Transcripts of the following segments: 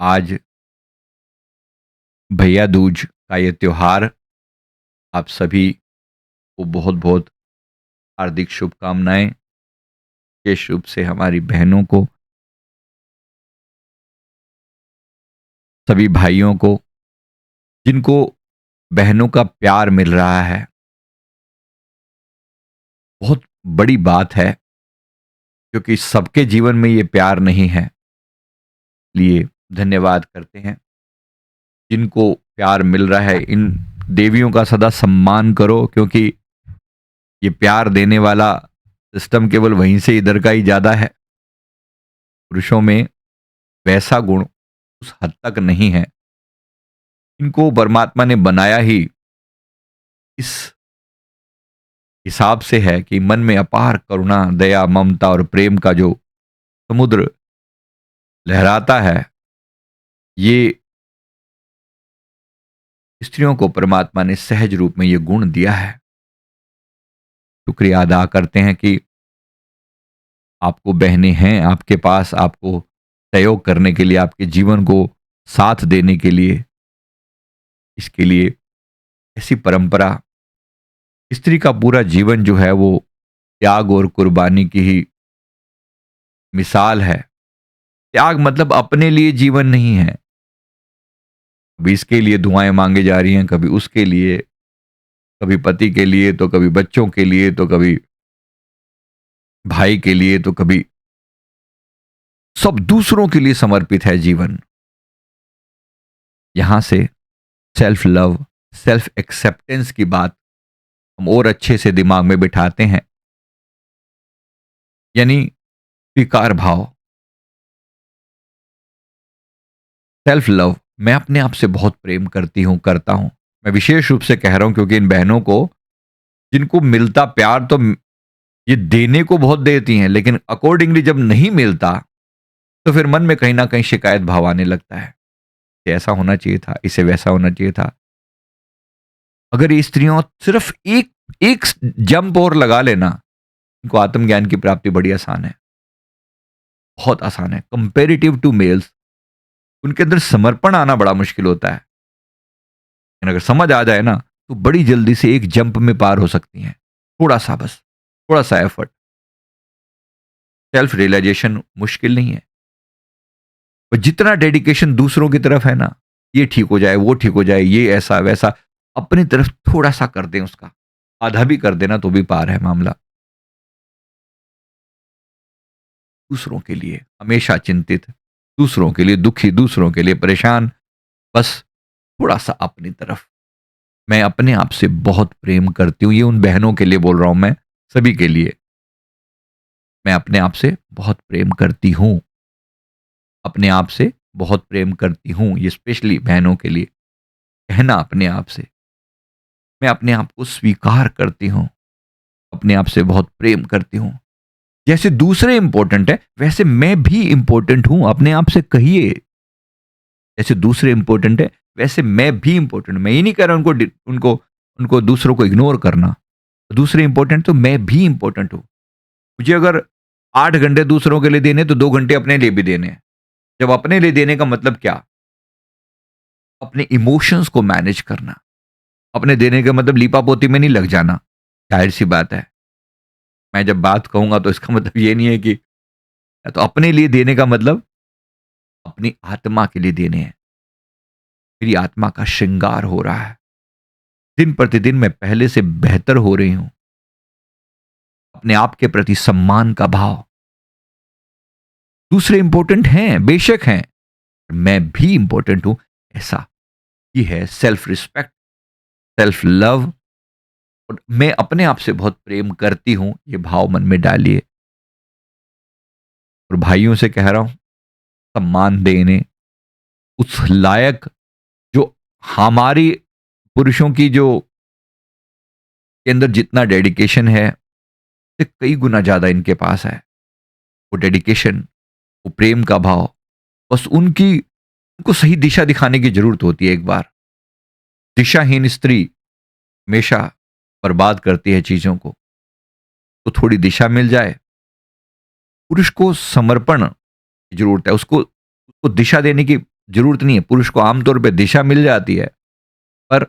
आज भैया दूज का ये त्योहार आप सभी को बहुत बहुत हार्दिक शुभकामनाएं। विशेष रूप से हमारी बहनों को, सभी भाइयों को जिनको बहनों का प्यार मिल रहा है, बहुत बड़ी बात है क्योंकि सबके जीवन में ये प्यार नहीं है। इसलिए धन्यवाद करते हैं जिनको प्यार मिल रहा है। इन देवियों का सदा सम्मान करो क्योंकि ये प्यार देने वाला सिस्टम केवल वहीं से इधर का ही ज्यादा है। पुरुषों में वैसा गुण उस हद तक नहीं है। इनको परमात्मा ने बनाया ही इस हिसाब से है कि मन में अपार करुणा, दया, ममता और प्रेम का जो समुद्र लहराता है, ये स्त्रियों को परमात्मा ने सहज रूप में ये गुण दिया है। शुक्रिया अदा करते हैं कि आपको बहनें हैं आपके पास, आपको सहयोग करने के लिए, आपके जीवन को साथ देने के लिए। इसके लिए ऐसी परंपरा, स्त्री का पूरा जीवन जो है वो त्याग और कुर्बानी की ही मिसाल है। त्याग मतलब अपने लिए जीवन नहीं है। कभी इसके लिए दुआएं मांगे जा रही हैं, कभी उसके लिए, कभी पति के लिए, तो कभी बच्चों के लिए, तो कभी भाई के लिए, तो कभी सब दूसरों के लिए समर्पित है जीवन। यहां से सेल्फ लव, सेल्फ एक्सेप्टेंस की बात हम और अच्छे से दिमाग में बिठाते हैं, यानी स्वीकार भाव, सेल्फ लव। मैं अपने आप से बहुत प्रेम करती हूं, करता हूं। मैं विशेष रूप से कह रहा हूं क्योंकि इन बहनों को, जिनको मिलता प्यार तो ये देने को बहुत देती हैं, लेकिन अकॉर्डिंगली जब नहीं मिलता तो फिर मन में कहीं ना कहीं शिकायत भाव आने लगता है। इसे ऐसा होना चाहिए था, इसे वैसा होना चाहिए था। अगर ये स्त्रियों सिर्फ एक एक जंप और लगा लेना, इनको आत्मज्ञान की प्राप्ति बड़ी आसान है, बहुत आसान है कंपेरेटिव टू मेल्स। उनके अंदर समर्पण आना बड़ा मुश्किल होता है, लेकिन अगर समझ आ जाए ना तो बड़ी जल्दी से एक जंप में पार हो सकती हैं। थोड़ा सा, बस थोड़ा सा एफर्ट। सेल्फ रियलाइजेशन मुश्किल नहीं है, और जितना डेडिकेशन दूसरों की तरफ है ना, ये ठीक हो जाए, वो ठीक हो जाए, ये ऐसा वैसा, अपनी तरफ थोड़ा सा कर दें, उसका आधा भी कर देना तो भी पार है मामला। दूसरों के लिए हमेशा चिंतित, दूसरों के लिए दुखी, दूसरों के लिए परेशान, बस थोड़ा सा अपनी तरफ। मैं अपने आप से बहुत प्रेम करती हूं, ये उन बहनों के लिए बोल रहा हूं, मैं सभी के लिए। मैं अपने आप से बहुत प्रेम करती हूं, अपने आप से बहुत प्रेम करती हूं, ये स्पेशली बहनों के लिए कहना। अपने आप से मैं अपने आप को स्वीकार करती हूं, अपने आप से बहुत प्रेम करती हूं। जैसे दूसरे इंपॉर्टेंट है वैसे मैं भी इंपॉर्टेंट हूं, अपने आप से कहिए। जैसे दूसरे इंपॉर्टेंट है वैसे मैं भी इंपॉर्टेंट। मैं ये नहीं कह रहा उनको उनको दूसरों को इग्नोर करना। दूसरे इंपॉर्टेंट तो मैं भी इंपॉर्टेंट हूं। मुझे अगर 8 घंटे दूसरों के लिए देने तो 2 घंटे अपने लिए भी देने हैं। जब अपने लिए देने का मतलब क्या, अपने इमोशंस को मैनेज करना। अपने देने का मतलब लीपापोती में नहीं लग जाना। जाहिर सी बात है, मैं जब बात कहूंगा तो इसका मतलब ये नहीं है कि, तो अपने लिए देने का मतलब अपनी आत्मा के लिए देने हैं। मेरी आत्मा का श्रृंगार हो रहा है, दिन प्रतिदिन मैं पहले से बेहतर हो रही हूं। अपने आप के प्रति सम्मान का भाव। दूसरे इंपॉर्टेंट हैं, बेशक हैं, मैं भी इंपॉर्टेंट हूं, ऐसा ये है सेल्फ रिस्पेक्ट, सेल्फ लव। और मैं अपने आप से बहुत प्रेम करती हूं, ये भाव मन में डालिए। और भाइयों से कह रहा हूं, सम्मान देने उस लायक जो हमारी पुरुषों की जो के अंदर जितना डेडिकेशन है, से कई गुना ज्यादा इनके पास है। वो डेडिकेशन, वो प्रेम का भाव, बस उनको सही दिशा दिखाने की जरूरत होती है। एक बार दिशाहीन स्त्री हमेशा बर्बाद करती है चीजों को, तो थोड़ी दिशा मिल जाए। पुरुष को समर्पण की जरूरत है, उसको उसको दिशा देने की जरूरत नहीं है। पुरुष को आमतौर पे दिशा मिल जाती है, पर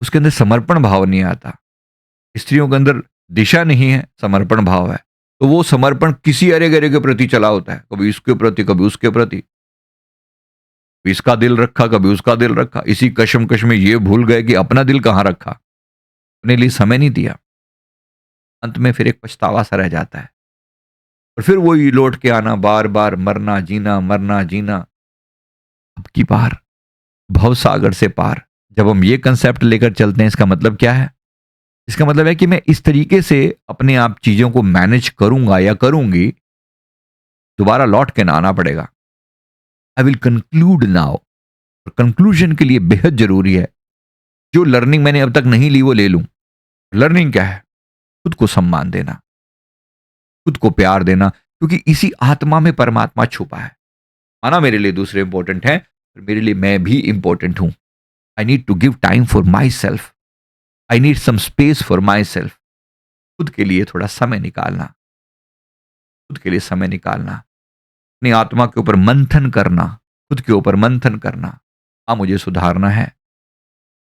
उसके अंदर समर्पण भाव नहीं आता। स्त्रियों के अंदर दिशा नहीं है, समर्पण भाव है। तो वो समर्पण किसी अरे गरे के प्रति चला होता है, कभी इसके प्रति, कभी उसके प्रति, कभी इसका दिल रखा, कभी उसका दिल रखा। इसी कशमकश में ये भूल गए कि अपना दिल कहाँ रखा, अपने लिए समय नहीं दिया। अंत में फिर एक पछतावा सा रह जाता है, और फिर वही लौट के आना, बार बार मरना जीना, मरना जीना। अब की बार भव सागर से पार। जब हम ये कंसेप्ट लेकर चलते हैं, इसका मतलब क्या है? इसका मतलब है कि मैं इस तरीके से अपने आप चीजों को मैनेज करूंगा या करूंगी, दोबारा लौट के ना आना पड़ेगा। I will conclude now. और कंक्लूजन के लिए बेहद जरूरी है, जो लर्निंग मैंने अब तक नहीं ली वो ले लूं। लर्निंग क्या है? खुद को सम्मान देना, खुद को प्यार देना, क्योंकि इसी आत्मा में परमात्मा छुपा है। माना मेरे लिए दूसरे इंपॉर्टेंट हैं, पर मेरे लिए मैं भी इंपॉर्टेंट हूं। I need to give time for myself. I need some space for myself. खुद के लिए थोड़ा समय निकालना, खुद के लिए समय निकालना, अपनी आत्मा के ऊपर मंथन करना, खुद के ऊपर मंथन करना। हाँ, मुझे सुधारना है।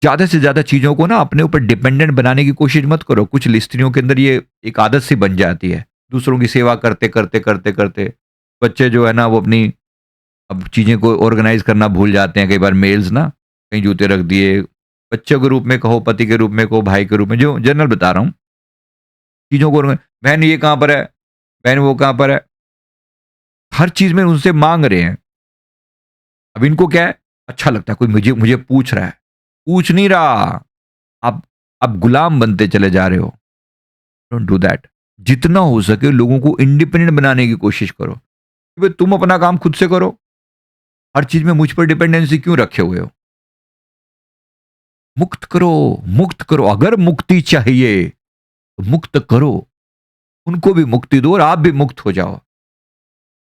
ज्यादा से ज्यादा चीजों को ना अपने ऊपर डिपेंडेंट बनाने की कोशिश मत करो। कुछ स्त्रियों के अंदर ये एक आदत सी बन जाती है, दूसरों की सेवा करते करते करते करते बच्चे जो है ना, वो अपनी अब चीजें को ऑर्गेनाइज करना भूल जाते हैं। कई बार मेल्स ना कहीं जूते रख दिए, बच्चे के रूप में कहो, पति के रूप में कहो, भाई के रूप में, जो जनरल बता रहा हूं, चीजों को बहन ये कहां पर है, बहन वो कहां पर है, हर चीज में उनसे मांग रहे हैं। अब इनको क्या है, अच्छा लगता है कोई मुझे मुझे पूछ रहा है। पूछ नहीं रहा, आप गुलाम बनते चले जा रहे हो। Don't do that. जितना हो सके लोगों को इंडिपेंडेंट बनाने की कोशिश करो कि भाई तुम अपना काम खुद से करो, हर चीज में मुझ पर डिपेंडेंसी क्यों रखे हुए हो? मुक्त करो, मुक्त करो। अगर मुक्ति चाहिए तो मुक्त करो, उनको भी मुक्ति दो और आप भी मुक्त हो जाओ।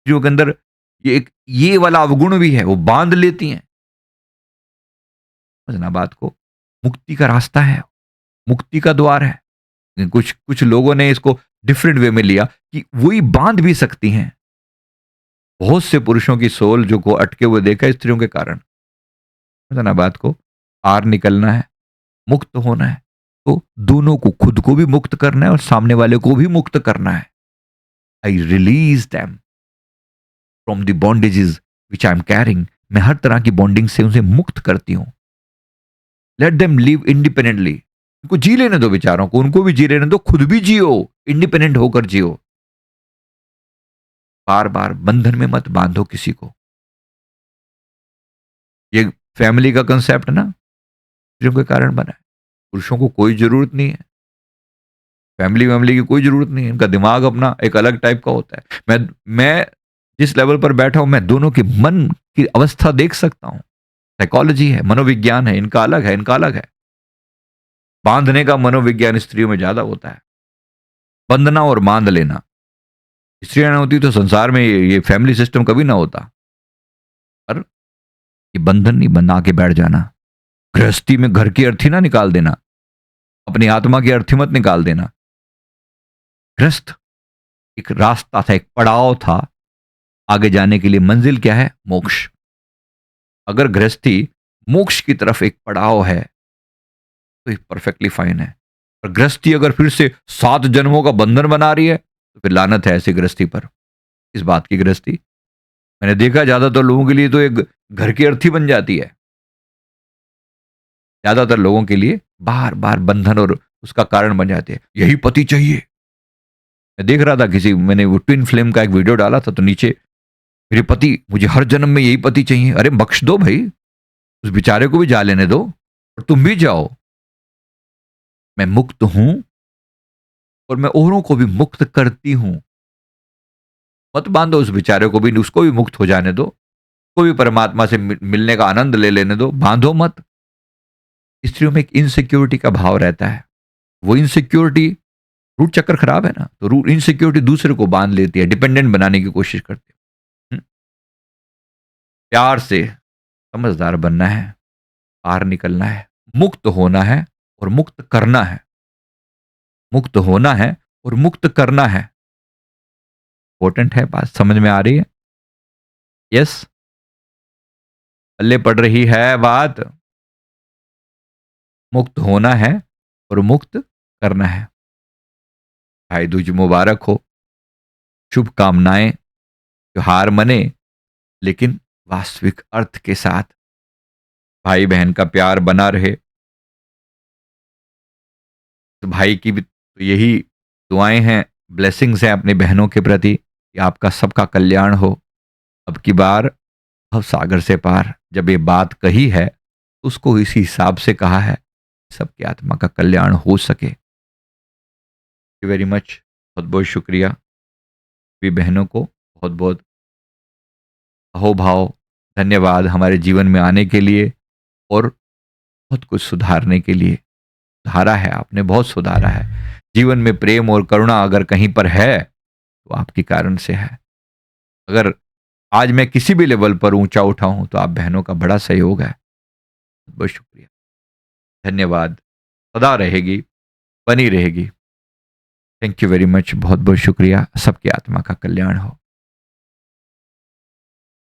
जो के अंदर ये वाला अवगुण भी है, वो बांध लेती हैं। समझना बात को। मुक्ति का रास्ता है, मुक्ति का द्वार है। लेकिन कुछ कुछ लोगों ने इसको डिफरेंट वे में लिया कि वही बांध भी सकती हैं। बहुत से पुरुषों की सोल जो को अटके हुए देखा है स्त्रियों के कारण। समझना बात को। पार निकलना है, मुक्त होना है, तो दोनों को, खुद को भी मुक्त करना है और सामने वाले को भी मुक्त करना है। I release them from the bondages which I am carrying. मैं हर तरह की बॉन्डिंग से उसे मुक्त करती हूं। Let them live independently. उनको जी लेने दो विचारों को, उनको भी जी लेने दो, खुद भी जियो, इंडिपेंडेंट होकर जियो। बार बार बंधन में मत बांधो किसी को। ये फैमिली का कंसेप्ट ना स्त्रियों के कारण बना है। पुरुषों को कोई जरूरत नहीं है, फैमिली वैमिली की कोई जरूरत नहीं है। इनका दिमाग अपना एक अलग टाइप का होता है। मैं जिस लेवल पर बैठा हूं, मैं दोनों के मन की अवस्था देख सकता हूं। साइकोलॉजी है, मनोविज्ञान है, इनका अलग है, इनका अलग है। बांधने का मनोविज्ञान स्त्रियों में ज्यादा होता है, बंधना और बांध लेना। स्त्रियां ना होती तो संसार में ये फैमिली सिस्टम कभी ना होता। पर ये बंधन नहीं बना के बैठ जाना। गृहस्थी में घर की अर्थी ना निकाल देना, अपनी आत्मा की अर्थी मत निकाल देना। गृहस्थ एक रास्ता था, एक पड़ाव था आगे जाने के लिए। मंजिल क्या है? मोक्ष। अगर गृहस्थी मोक्ष की तरफ एक पड़ाव है तो परफेक्टली फाइन है। और गृहस्थी अगर फिर से 7 जन्मों का बंधन बना रही है तो फिर लानत है ऐसी गृहस्थी पर। इस बात की गृहस्थी मैंने देखा ज्यादातर लोगों के लिए तो एक घर की अर्थी बन जाती है। ज्यादातर लोगों के लिए बार बार बंधन और उसका कारण बन जाते हैं। यही पति चाहिए। मैं देख रहा था मैंने वो ट्विन फ्लेम का एक वीडियो डाला था, तो नीचे मेरे पति, मुझे हर जन्म में यही पति चाहिए। अरे बख्श दो भाई, उस बेचारे को भी जा लेने दो और तुम भी जाओ। मैं मुक्त हूं और मैं औरों को भी मुक्त करती हूं। मत बांधो उस बेचारे को भी, उसको भी मुक्त हो जाने दो, उसको भी परमात्मा से मिलने का आनंद ले लेने दो। बांधो मत। स्त्रियों में एक इनसिक्योरिटी का भाव रहता है। वो इनसिक्योरिटी, रूट चक्कर खराब है ना, तो रूट इनसिक्योरिटी दूसरे को बांध लेती है, डिपेंडेंट बनाने की कोशिश करती है। प्यार से समझदार बनना है, पार निकलना है, मुक्त होना है और मुक्त करना है। मुक्त होना है और मुक्त करना है। इंपॉर्टेंट है, बात समझ में आ रही है? यस। पल्ले पड़ रही है बात, मुक्त होना है और मुक्त करना है। भाई दूज मुबारक हो, शुभकामनाएं, त्योहार मने लेकिन वास्तविक अर्थ के साथ। भाई बहन का प्यार बना रहे। तो भाई की भी तो यही दुआएं हैं, ब्लेसिंग्स हैं अपनी बहनों के प्रति कि आपका सबका कल्याण हो। अब की बार भव सागर से पार जब ये बात कही है, उसको इसी हिसाब से कहा है, सबकी आत्मा का कल्याण हो सके। वेरी मच, बहुत बहुत शुक्रिया। भी बहनों को बहुत बहुत अहोभाव धन्यवाद हमारे जीवन में आने के लिए और बहुत कुछ सुधारने के लिए। सुधारा है आपने, बहुत सुधारा है। जीवन में प्रेम और करुणा अगर कहीं पर है तो आपके कारण से है। अगर आज मैं किसी भी लेवल पर ऊंचा उठा हूं तो आप बहनों का बड़ा सहयोग है। बहुत शुक्रिया, धन्यवाद। सदा रहेगी, बनी रहेगी। थैंक यू वेरी मच, बहुत बहुत शुक्रिया। सबकी आत्मा का कल्याण हो।